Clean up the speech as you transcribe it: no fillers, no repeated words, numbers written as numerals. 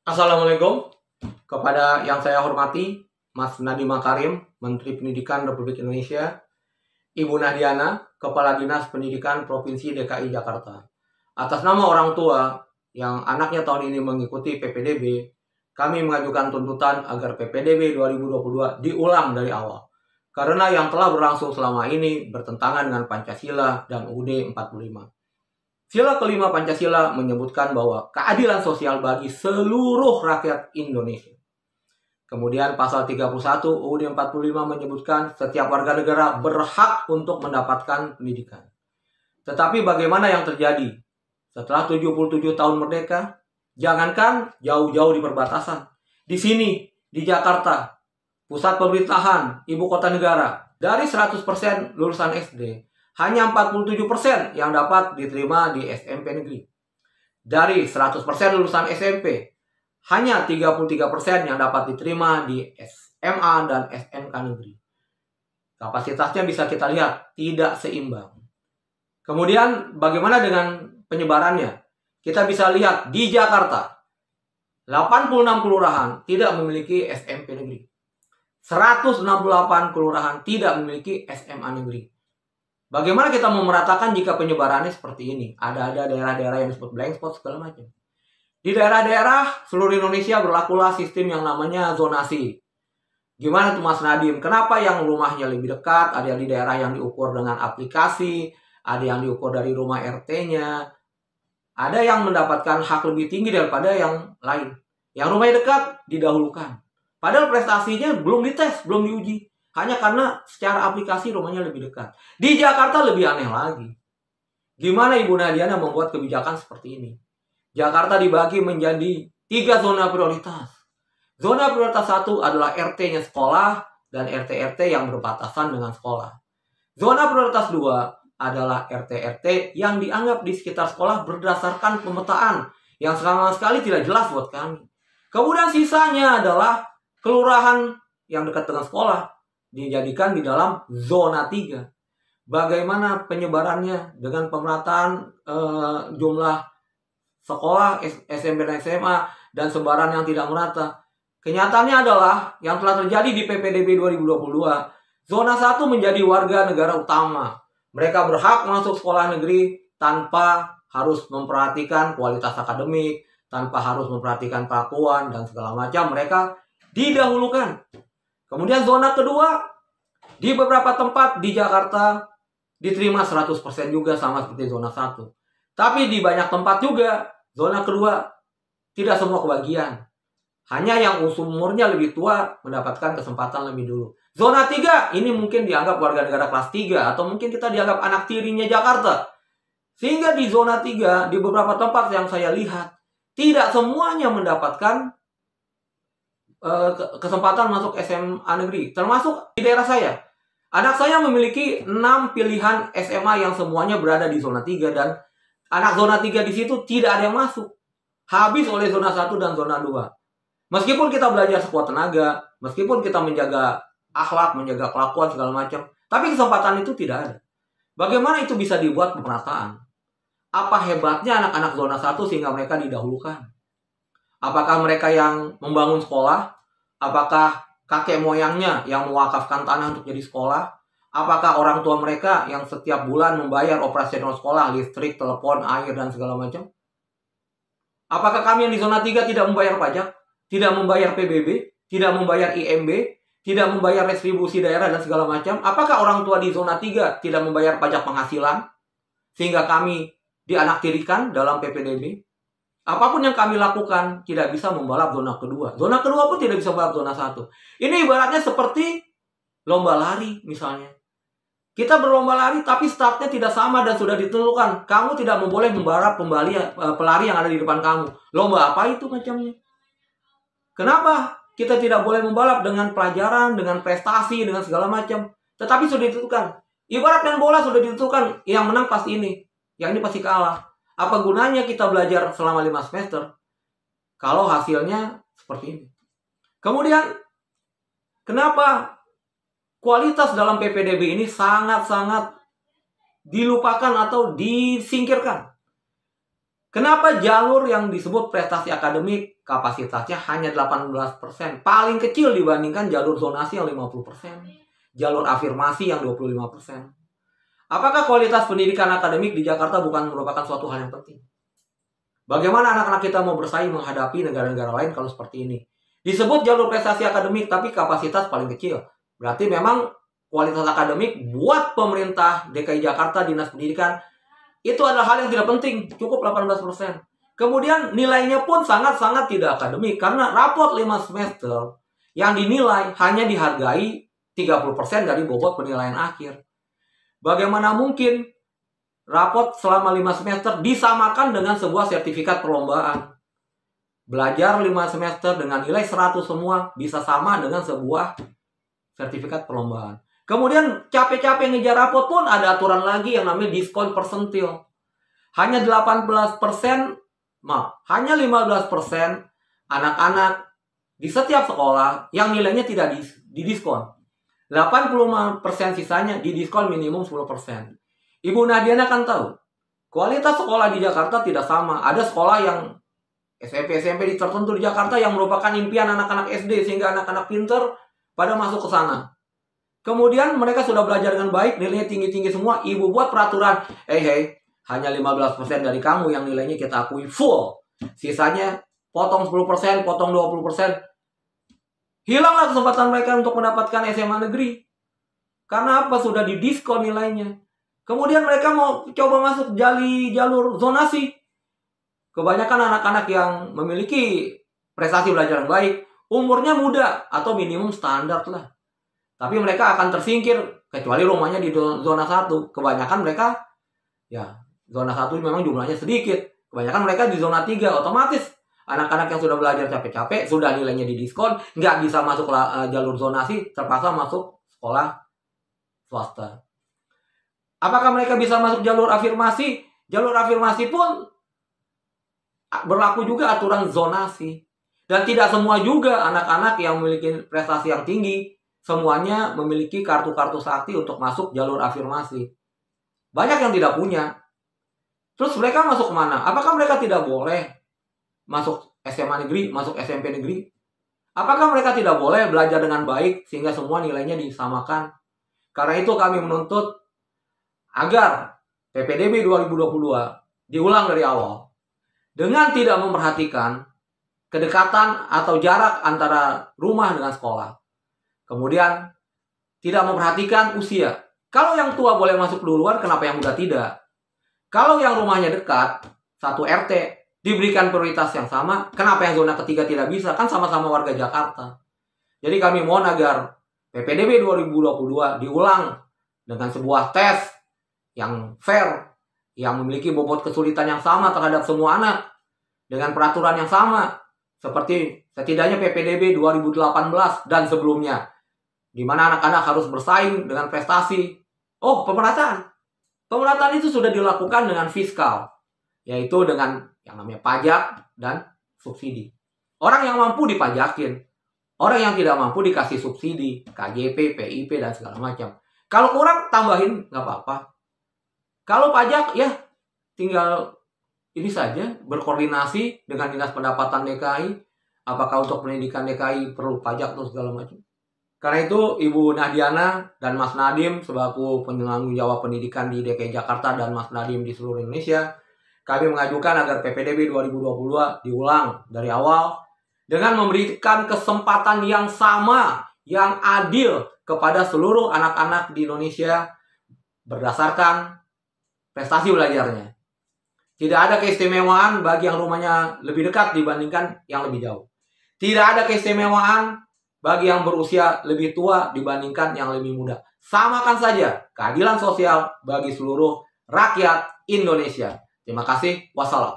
Assalamualaikum kepada yang saya hormati, Mas Nadiem Makarim, Menteri Pendidikan Republik Indonesia, Ibu Nahdiana, Kepala Dinas Pendidikan Provinsi DKI Jakarta. Atas nama orang tua yang anaknya tahun ini mengikuti PPDB, kami mengajukan tuntutan agar PPDB 2022 diulang dari awal. Karena yang telah berlangsung selama ini bertentangan dengan Pancasila dan UUD 45. Sila kelima Pancasila menyebutkan bahwa keadilan sosial bagi seluruh rakyat Indonesia. Kemudian pasal 31 UUD 45 menyebutkan setiap warga negara berhak untuk mendapatkan pendidikan. Tetapi bagaimana yang terjadi? Setelah 77 tahun merdeka, jangankan jauh-jauh di perbatasan. Di sini, di Jakarta, pusat pemerintahan, ibu kota negara, dari 100% lulusan SD, hanya 47% yang dapat diterima di SMP negeri. Dari 100% lulusan SMP, hanya 33% yang dapat diterima di SMA dan SMK negeri. Kapasitasnya bisa kita lihat, tidak seimbang. Kemudian bagaimana dengan penyebarannya? Kita bisa lihat di Jakarta, 86 kelurahan tidak memiliki SMP negeri. 168 kelurahan tidak memiliki SMA negeri. Bagaimana kita memeratakan jika penyebarannya seperti ini? Ada daerah-daerah yang disebut blank spot segala macam. Di daerah-daerah seluruh Indonesia berlakulah sistem yang namanya zonasi. Gimana tuh Mas Nadiem? Kenapa yang rumahnya lebih dekat? Ada di daerah yang diukur dengan aplikasi, ada yang diukur dari rumah RT-nya. Ada yang mendapatkan hak lebih tinggi daripada yang lain. Yang rumahnya dekat didahulukan. Padahal prestasinya belum dites, belum diuji. Hanya karena secara aplikasi rumahnya lebih dekat. Di Jakarta lebih aneh lagi. Gimana Ibu Nahdiana membuat kebijakan seperti ini? Jakarta dibagi menjadi 3 zona prioritas. Zona prioritas 1 adalah RT-nya sekolah dan RT-RT yang berbatasan dengan sekolah. Zona prioritas 2 adalah RT-RT yang dianggap di sekitar sekolah berdasarkan pemetaan yang sama sekali tidak jelas buat kami. Kemudian sisanya adalah kelurahan yang dekat dengan sekolah dijadikan di dalam zona 3. Bagaimana penyebarannya dengan pemerataan jumlah sekolah SMP dan SMA dan sebaran yang tidak merata? Kenyataannya adalah yang telah terjadi di PPDB 2022, zona 1 menjadi warga negara utama. Mereka berhak masuk sekolah negeri tanpa harus memperhatikan kualitas akademik, tanpa harus memperhatikan kelakuan dan segala macam. Mereka didahulukan. Kemudian zona kedua, di beberapa tempat di Jakarta diterima 100% juga sama seperti zona 1. Tapi di banyak tempat juga, zona kedua tidak semua kebagian. Hanya yang umurnya lebih tua mendapatkan kesempatan lebih dulu. Zona 3 ini mungkin dianggap warga negara kelas 3 atau mungkin kita dianggap anak tirinya Jakarta. Sehingga di zona 3, di beberapa tempat yang saya lihat, tidak semuanya mendapatkan kesempatan masuk SMA negeri. Termasuk di daerah saya. Anak saya memiliki 6 pilihan SMA yang semuanya berada di zona 3 dan anak zona 3 di situ tidak ada yang masuk. Habis oleh zona 1 dan zona 2. Meskipun kita belajar sekuat tenaga, meskipun kita menjaga akhlak, menjaga kelakuan segala macam, tapi kesempatan itu tidak ada. Bagaimana itu bisa dibuat pemerataan? Apa hebatnya anak-anak zona 1 sehingga mereka didahulukan? Apakah mereka yang membangun sekolah? Apakah kakek moyangnya yang mewakafkan tanah untuk jadi sekolah? Apakah orang tua mereka yang setiap bulan membayar operasional sekolah, listrik, telepon, air, dan segala macam? Apakah kami yang di zona 3 tidak membayar pajak? Tidak membayar PBB? Tidak membayar IMB? Tidak membayar retribusi daerah dan segala macam? Apakah orang tua di zona 3 tidak membayar pajak penghasilan? Sehingga kami dianaktirikan dalam PPDB? Apapun yang kami lakukan tidak bisa membalap zona kedua. Zona kedua pun tidak bisa membalap zona 1. Ini ibaratnya seperti lomba lari misalnya. Kita berlomba lari tapi startnya tidak sama dan sudah ditentukan. Kamu tidak boleh membalap pelari yang ada di depan kamu. Lomba apa itu macamnya? Kenapa kita tidak boleh membalap dengan pelajaran, dengan prestasi, dengan segala macam? Tetapi sudah ditentukan. Ibarat main bola sudah ditentukan. Yang menang pasti ini. Yang ini pasti kalah. Apa gunanya kita belajar selama 5 semester kalau hasilnya seperti ini? Kemudian, kenapa kualitas dalam PPDB ini sangat-sangat dilupakan atau disingkirkan? Kenapa jalur yang disebut prestasi akademik kapasitasnya hanya 18%? Paling kecil dibandingkan jalur zonasi yang 50%. Jalur afirmasi yang 25%. Apakah kualitas pendidikan akademik di Jakarta bukan merupakan suatu hal yang penting? Bagaimana anak-anak kita mau bersaing menghadapi negara-negara lain kalau seperti ini? Disebut jalur prestasi akademik tapi kapasitas paling kecil. Berarti memang kualitas akademik buat pemerintah DKI Jakarta, Dinas Pendidikan, itu adalah hal yang tidak penting. Cukup 18%. Kemudian nilainya pun sangat-sangat tidak akademik. Karena raport 5 semester yang dinilai hanya dihargai 30% dari bobot penilaian akhir. Bagaimana mungkin raport selama 5 semester disamakan dengan sebuah sertifikat perlombaan? Belajar 5 semester dengan nilai 100 semua bisa sama dengan sebuah sertifikat perlombaan. Kemudian capek-capek ngejar raport pun ada aturan lagi yang namanya diskon persentil. Hanya 18%, hanya 15% anak-anak di setiap sekolah yang nilainya tidak didiskon. 85% sisanya didiskon minimum 10%. Ibu Nadiana kan tahu, kualitas sekolah di Jakarta tidak sama. Ada sekolah yang SMP di tertentu di Jakarta yang merupakan impian anak-anak SD sehingga anak-anak pinter pada masuk ke sana. Kemudian mereka sudah belajar dengan baik, nilainya tinggi-tinggi semua. Ibu buat peraturan, hanya 15% dari kamu yang nilainya kita akui full. Sisanya potong 10%, potong 20%. Hilanglah kesempatan mereka untuk mendapatkan SMA negeri. Karena apa? Sudah didiskon nilainya. Kemudian mereka mau coba masuk jalur zonasi. Kebanyakan anak-anak yang memiliki prestasi belajar yang baik, umurnya muda atau minimum standar lah. Tapi mereka akan tersingkir, kecuali rumahnya di zona 1. Kebanyakan mereka, zona 1 memang jumlahnya sedikit. Kebanyakan mereka di zona 3, otomatis anak-anak yang sudah belajar capek-capek, sudah nilainya didiskon, nggak bisa masuk jalur zonasi, terpaksa masuk sekolah swasta. Apakah mereka bisa masuk jalur afirmasi? Jalur afirmasi pun berlaku juga aturan zonasi. Dan tidak semua juga anak-anak yang memiliki prestasi yang tinggi semuanya memiliki kartu-kartu sakti untuk masuk jalur afirmasi. Banyak yang tidak punya. Terus mereka masuk kemana? Apakah mereka tidak boleh masuk SMA negeri, masuk SMP negeri? Apakah mereka tidak boleh belajar dengan baik sehingga semua nilainya disamakan? Karena itu kami menuntut agar PPDB 2022 diulang dari awal. Dengan tidak memperhatikan kedekatan atau jarak antara rumah dengan sekolah. Kemudian, tidak memperhatikan usia. Kalau yang tua boleh masuk duluan, kenapa yang muda tidak? Kalau yang rumahnya dekat, satu RT, diberikan prioritas yang sama, kenapa yang zona ketiga tidak bisa? Kan sama-sama warga Jakarta. Jadi kami mohon agar PPDB 2022 diulang dengan sebuah tes yang fair, yang memiliki bobot kesulitan yang sama terhadap semua anak, dengan peraturan yang sama, seperti setidaknya PPDB 2018 dan sebelumnya, di mana anak-anak harus bersaing dengan prestasi. Pemerataan. Pemerataan itu sudah dilakukan dengan fiskal, yaitu dengan yang namanya pajak dan subsidi. Orang yang mampu dipajakin, orang yang tidak mampu dikasih subsidi, KJP, PIP, dan segala macam. Kalau kurang, tambahin, nggak apa-apa. Kalau pajak, tinggal ini saja, berkoordinasi dengan Dinas Pendapatan DKI, apakah untuk pendidikan DKI perlu pajak atau segala macam. Karena itu, Ibu Nadiana dan Mas Nadiem sebagai penanggung jawab pendidikan di DKI Jakarta dan Mas Nadiem di seluruh Indonesia, kami mengajukan agar PPDB 2022 diulang dari awal dengan memberikan kesempatan yang sama, yang adil kepada seluruh anak-anak di Indonesia berdasarkan prestasi belajarnya. Tidak ada keistimewaan bagi yang rumahnya lebih dekat dibandingkan yang lebih jauh. Tidak ada keistimewaan bagi yang berusia lebih tua dibandingkan yang lebih muda. Samakan saja keadilan sosial bagi seluruh rakyat Indonesia. Terima kasih. Wassalam.